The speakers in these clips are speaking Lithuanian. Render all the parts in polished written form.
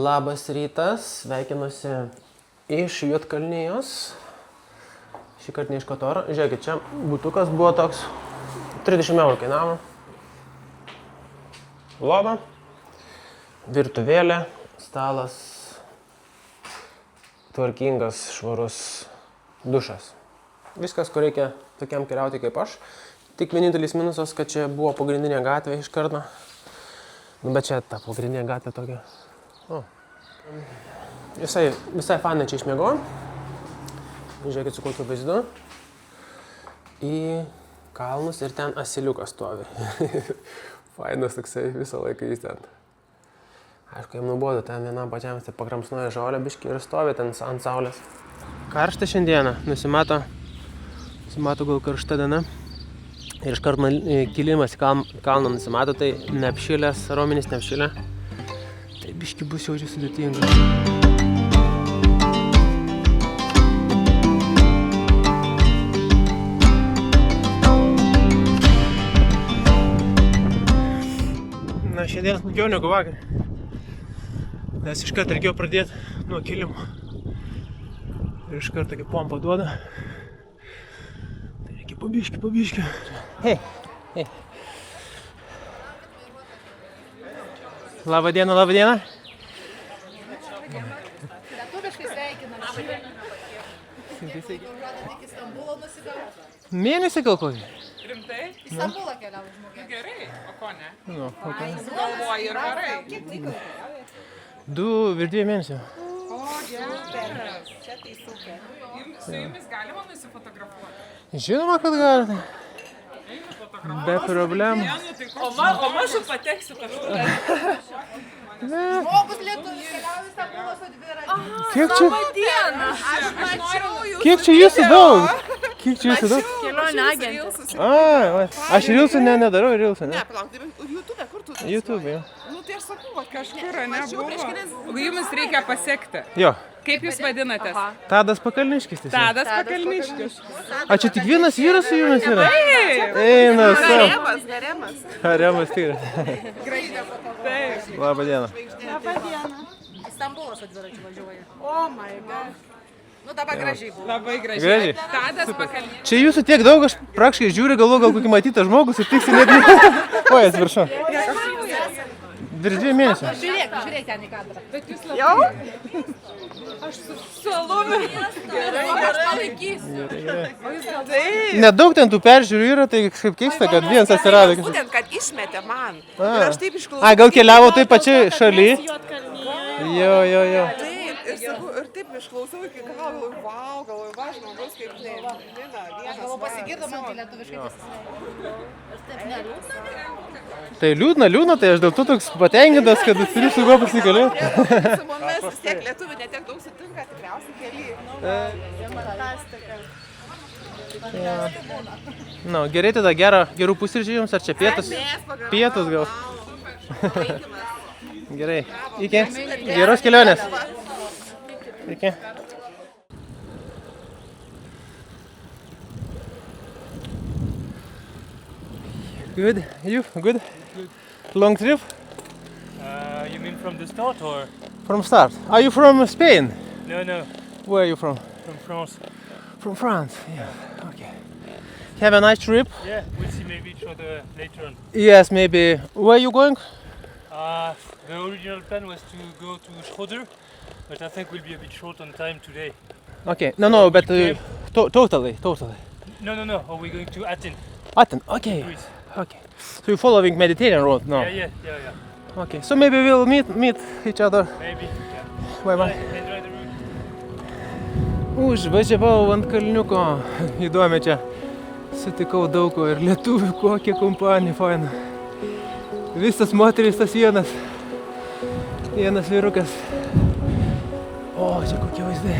Labas rytas, sveikinuosi iš Juodkalnijos, šį kartą ne iš Kotoro. Žiūrėkit, čia butukas buvo toks, 30 eurų kainavo. Lova, virtuvėlė, stalas, tvarkingas, švarus dušas. Viskas, ko reikia tokiam keliauti kaip aš. Tik vienintelis minusas, kad čia buvo pagrindinė gatvė iš karto. Bet čia ta pagrindinė gatvė tokia. Visai fanai čia išmiegojo. Žiūrėkit su kokiu vaizdu. Į kalnus ir ten asiliukas stovi. Fainas toksai, visą laiką jis ten. Aišku, jam nubodu, ten vienam pačiam pakramsnuoja žolę biškį ir stovi ten ant saulės. Karšta šiandieną, nusimato gal karšta diena. Ir iš karto kilimas į kalną nusimato, tai neapšilęs, raumenys neapšilę. Tai biškį bus jau čia sudėtinga. Na, šiandien smagiau negu vakar. Nes iš karto reikėjo pradėti nuo kilimo. Ir iš karto tokį pompą duoda. Tai reikia pabiškį. Hei. Labą dieną. Lietuviškai sveikinam. Iki Stambulo nusigavo. Mėnesį gal kokį? Rimtai? Į Stambulą keliavo žmogė. Gerai, o ko ne? Nu, okay. Galvoji ir varai. Kiek laiko? 2 mėnesių. O, geras. Čia tai super. Su jumis galima nusifotografuoti? Žinoma, kad galite. Be problemų. O mažu pateksiu kažkur. Žmogus lietuvis keliavo į Stambulą su dviračiu. Kiek čia? Dieną. Aš mačiau jūs. Kiek čia jūsų daug? Kelionė agentė. Ai, aš rilsų nedarau, rilsų, ne? Ne, palauk, tai YouTube, kur tu? YouTube, jo. Nu tai aš sakau, kad kažkur nebuvo. Jumis reikia pasiekti. Jo, Kaip jūs vadinatės? Tadas Pakalniškis tiesiog. Tadas Pakalniškis. A čia tik vienas vyras su jumis yra? Taip. Eina, savo. Haremas. Haremas tikras. Taip. Labą dieną. Į Stambulą su dviračiu važiuoja. Oh my god. Nu dabar gražiai buvo. Labai gražiai. Gražiai. Tadas Pakalniškis. Čia jūsų tiek daug, aš praktiškai žiūriu, galvoju, gal kokį matytą žmogus ir tiksliai net... Oi, atsiprašau. Virš 2 mėnesių. Žiūrėk ten į kadrą. Bet jūs labai... Jau? Aš su alumi. Gerai. Aš palaikysiu. Taip. Nedaug ten tų peržiūrų yra, tai kažkaip keista, kad vienas atsirado. Būtent, kad išmetė man. A. Ir aš taip išklausiau. A, gal keliavo taip pačiai šaly? Jo. Taip, ir sakau, ir taip išklausiau iki galo, wow, galvoju, va, žmogus kaip Nina, vienas. Galvo pasigirdo man, kai lietuviškai pasisveikino. Ir taip neliūdna. Tai liūdna, tai aš dėl to toks patenkintas, kad turiu su kuo pasikalbėti. Su mumis vis tiek lietuvių netiek daug sutinka, tikriausiai keli. Na, gerai tada gerų pusryčių jums, ar čia pietus? Pietus gal. Gerai, iki. Geros kelionės. Iki. Good. You? Good? Long trip? You mean from the start or? From start. Are you from Spain? No, Where are you from? from France. From France. Yeah. Okay. Have a nice trip. Yeah, we'll see maybe each other later on. Yes, maybe. Where are you going? The original plan was to go to Schroeder, but I think we'll be a bit short on time today. Okay. No, but totally. No. Are we going to Athens, Athens. Okay. Greece? Okay. So you're following Mediterranean road now? Yeah. Okay. So maybe we'll meet each other. Maybe. Yeah. Bye. Enjoy the route. Užvažiavau ant kalniuko. Įdomi čia. Sutikau daug ko ir lietuvių, kokia kompanija faina. Visas moteris, tas vienas vyrukas. O, čia kokie vaizdai.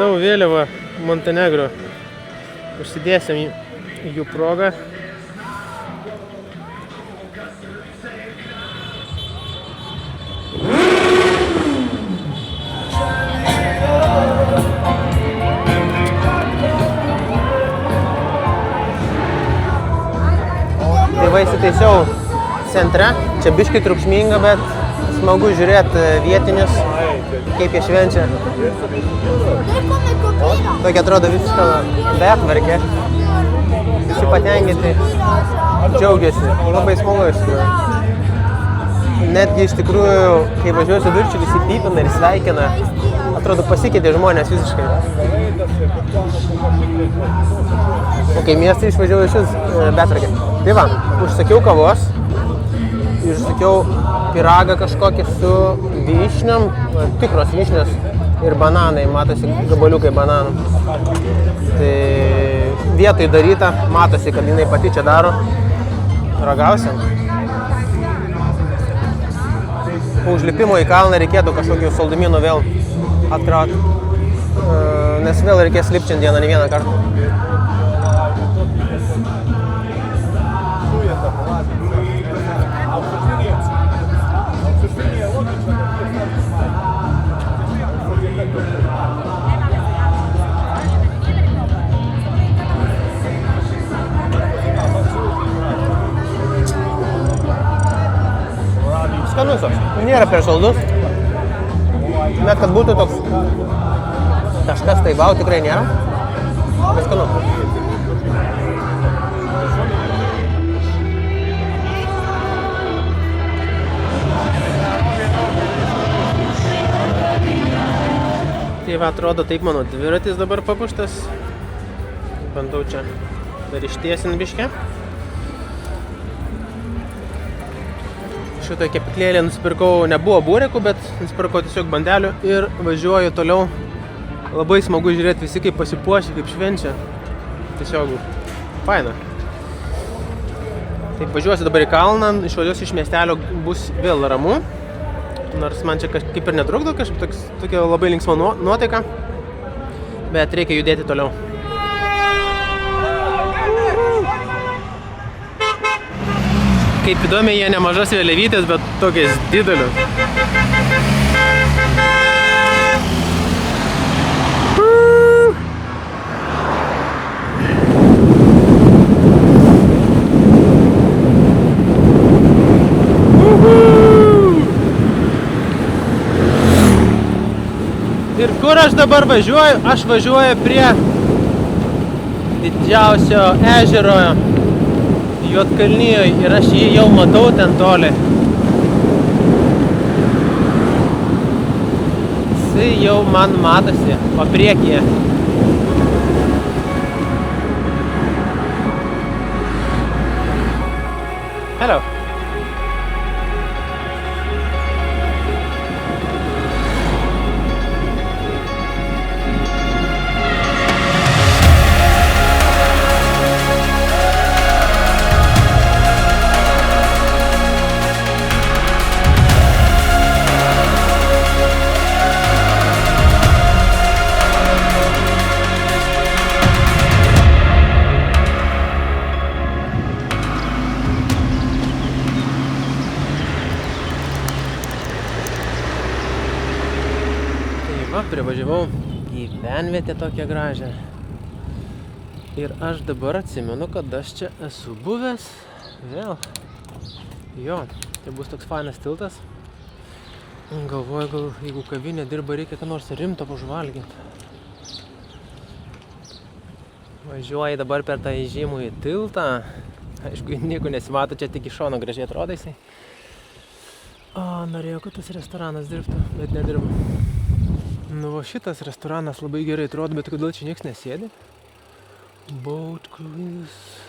Radau vėliavą Montenegro. Užsidėsim jų progą. Tai va įsitaisiau centre. Čia biškai triukšminga, bet smagu žiūrėti vietinius, kaip jie švenčia. Tokia atrodo visiška betvarkė. Visi patenkinti, džiaugiasi. Labai smagu iš tikrųjų. Netgi iš tikrųjų, kai važiuoju su dvirčiu, visi pypina ir sveikina. Atrodo, pasikeitė žmonės visiškai. O kai miestai išvažiuoju iš vis betvarkė. Tai va, užsakiau kavos. Ir užsakiau pyragą kažkokį su vyšniom, tikros vyšnios ir bananai, matosi gabaliukai bananų. Tai vietoj daryta, matosi, kad jinai pati čia daro. Ragausim. Po užlipimo į kalną reikėtų kažkokių saldumynų vėl atkrauti, nes vėl reikės lipti šiandieną ne vieną kartą. Skanus toks. Nėra per saldus. Bet kad būtų toks kažkas tai vau tikrai nėra. Bet skanu. Tai va, atrodo taip mano dviratis dabar papuštas. Bandau čia dar ištiesin biškę. Šitą kepyklėlę nusipirkau, nebuvo būrekų, bet nusipirkau tiesiog bandelių ir važiuoju toliau. Labai smagu žiūrėti visi kaip pasipuošia, kaip švenčia. Tiesiog faina. Taip, važiuosiu dabar į kalną, išvažiuosiu iš miestelio, bus vėl ramu. Nors man čia kaip ir netrukdo, tokia labai linksma nuotaika, bet reikia judėti toliau. Kaip įdomiai, jie nemažas vėliavytės, bet tokiais didelius. Ir kur aš dabar važiuoju? Aš važiuoju prie didžiausio ežero Juodkalnijoje ir aš jį jau matau ten toli. Jisai jau man matosi, o priekyje. Hello. Privažiavau gyvenvietę tokią gražią. Ir aš dabar atsimenu, kad aš čia esu buvęs vėl. Jo, tai bus toks fainas tiltas. Galvoju, gal jeigu kavinė dirba, reikia ką nors rimto pažvalginti. Važiuoju dabar per tą įžymųjį tiltą. Aišku, nieko nesimato, čia tik iš šono gražiai atrodo jisai. O, norėjau, kad tas restoranas dirbtų, bet nedirba. Nu va, šitas restoranas labai gerai atrodo, bet kodėl čia nieks nesėdi? Boat cruise.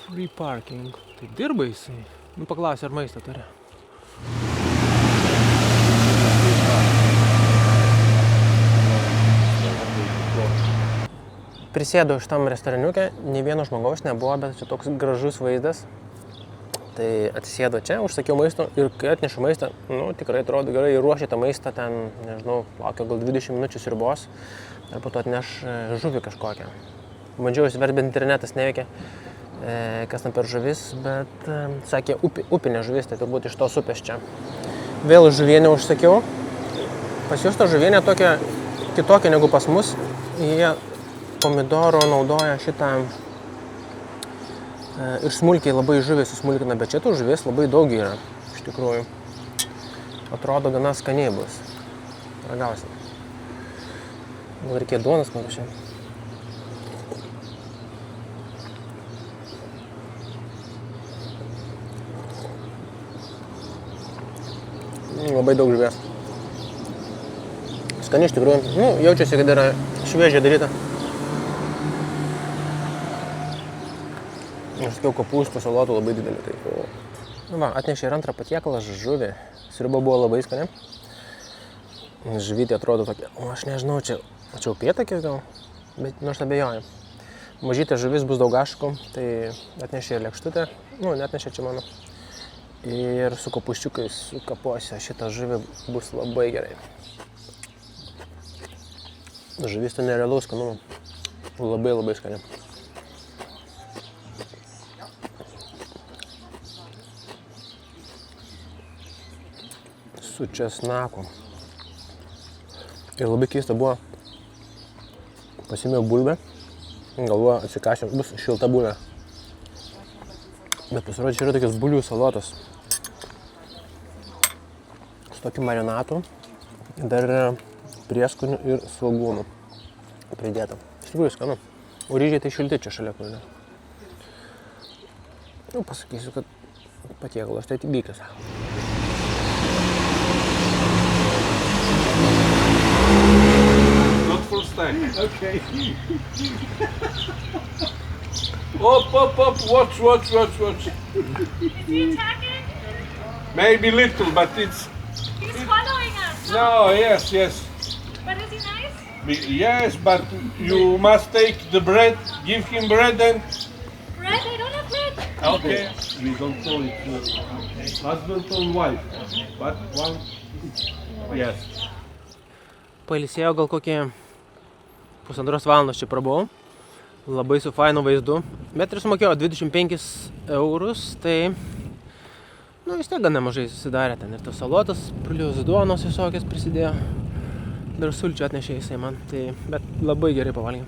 Free parking. Tai dirba jisai. Nu, paklausiu, ar maistą turi. Prisėdau šitam restoraniuke, nei vieno žmogaus nebuvo, bet čia toks gražus vaizdas. Tai atsisėdo čia, užsakiau maisto ir kai atnešu maistą, tikrai atrodo gerai, ruošia tą maistą ten, nežinau, laukia gal 20 minučių sriubos ir po to atneš žuvį kažkokią. Bandžiau įsiverti, bet internetas neveikia, kas ten per žuvis, bet sakė upinė žuvis, tai turbūt iš tos upės čia. Vėl žuvienę užsakiau. Pas jūs ta žuvienė tokia kitokia negu pas mus. Jie pomidoro naudoja šitą ir smulkiai labai žuvį susmulkina, bet čia tų žuvies labai daug yra, iš tikrųjų. Atrodo, gana skaniai bus. Ragausim. Gal reikia duonos panašiai. Labai daug žuvies. Skani iš tikrųjų. Jaučiasi, kad yra šviežiai daryta. Aš sakiau, kopūstų salotų labai didelį. Tai. Va, atnešė ir antrą patiekalą žuvį. Sriuba buvo labai skani. Žuvytė atrodo tokia, aš nežinau, čia upėtakis gal, bet nors abejoju. Mažytė žuvis bus daug aškų, tai atnešė ir lėkštutę, neatnešė čia mano. Ir su kopūsčiukais sukaposiu šitą žuvį bus labai gerai. Žuvis tai nerealaus skanumo. Labai labai skani. Su česnaku. Ir labai keista buvo. Pasimėjau bulbę. Galvoju, atsikasiu, bus šilta bulvė. Bet pasirodė, čia yra tokios bulvių salotos. Su tokiu marinatu. Dar yra prieskonių ir svogūnų pridėta. Iš tikrųjų skanu. O ryžiai tai šilti čia šalia kur. Pasakysiu, kad patiekalas tai tik vykęs. Not full stack. Okay. Up, watch. Is he attacking? Maybe little, but it's... He's following us. No, yes. But is he nice? Yes, but you must take the bread, give him bread and... Bread? I don't have bread. Okay. We don't know it. Husband and wife, but one... Yes. Pailsėjau gal kokį 1,5 valandos čia prabuvau. Labai su fainu vaizdu. Bet ir sumokėjau 25 eurus, tai vis tiek gan nemažai susidarė ten. Ir tos salotas, plius duonos visokias prisidėjo. Dar sulčių atnešė jisai man, tai, bet labai gerai pavalgė.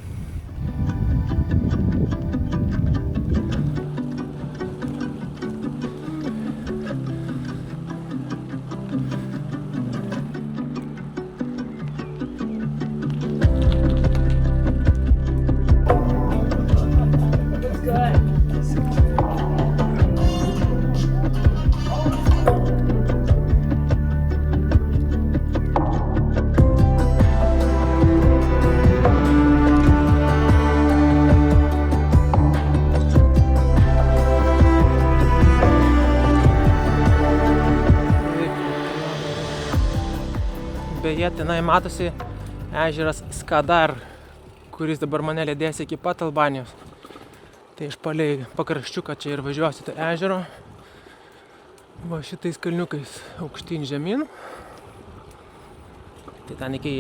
Beje, tenai matosi ežeras Skadar, kuris dabar mane lydės iki pat Albanijos. Tai iš palei pakraščiuką čia ir važiuosiu tą ežero. Va šitais kalniukais aukštyn žemyn. Tai ten iki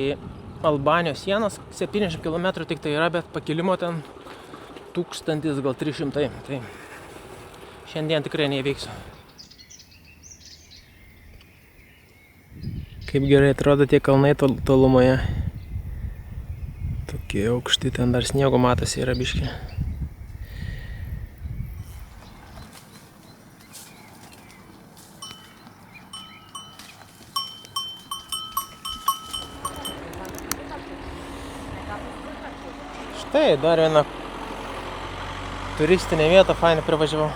Albanijos sienos 70 km tik tai yra, bet pakilimo ten 1300. Tai šiandien tikrai neįveiksiu. Kaip gerai atrodo tie kalnai tolumoje. Tokie aukšti, ten dar sniego matosi yra biški. Štai dar viena turistinė vieta, fainai privažiavau.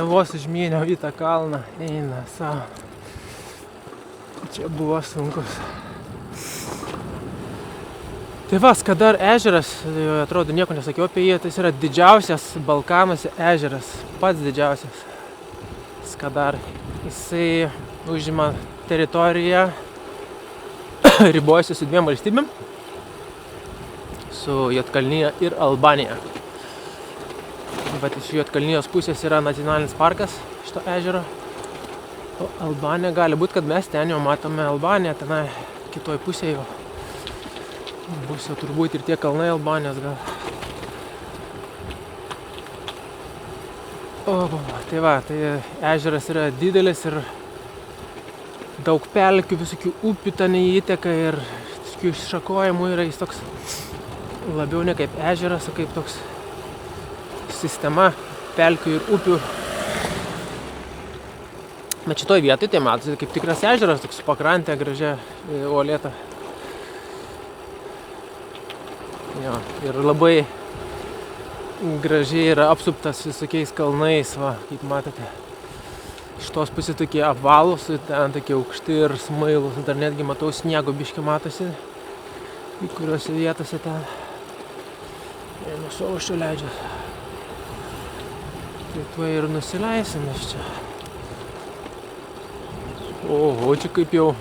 vos užmyniau į tą kalną, eina savo. Čia buvo sunkus. Tai va, Skadar ežeras, atrodo nieko nesakiau apie jį, tai yra didžiausias Balkanuose ežeras, pats didžiausias Skadar. Jisai užima teritoriją, ribojasi su 2 valstybėm, su Juodkalnija ir Albanija. Bet iš Juodkalnijos pusės yra nacionalinis parkas šito ežero. O Albanija gali būt, kad mes ten jau matome Albaniją, tenai kitoj pusėje jau. Bus jau turbūt ir tie kalnai Albanijos gal. Tai va, tai ežeras yra didelis ir daug pelkių, visokių upių ten įteka ir tokių iššakojimų yra. Jis toks labiau ne kaip ežeras, o kaip toks sistema pelkių ir upių. Bet šitoj vietoj tai matosi kaip tikras ežeras, toks pakrantė, gražia, uolėta. Jo, ir labai gražiai yra apsuptas visokiais kalnais, va, kaip matote. Šitos pusės tokie apvalūs, ten tokie aukšti ir smailūs, dar netgi matau sniego biškį matosi, į kuriuose vietose ten. Ir nuo sauščio leidžia. Tai tuo ir nusileisim iš čia. O čia kaip jau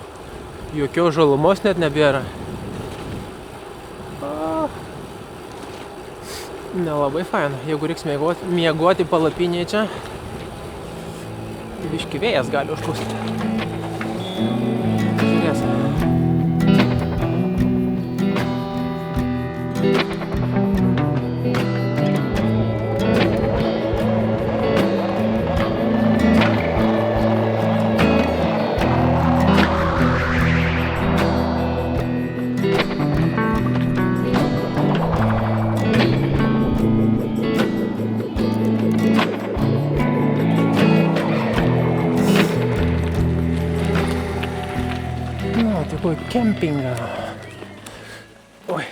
jokios žalumos net nebėra. Nelabai faina, jeigu reiks miegoti palapinėje čia, biškį vėjas gali užpūsti. Žiūrėsim. Такой кемпинга. Ой.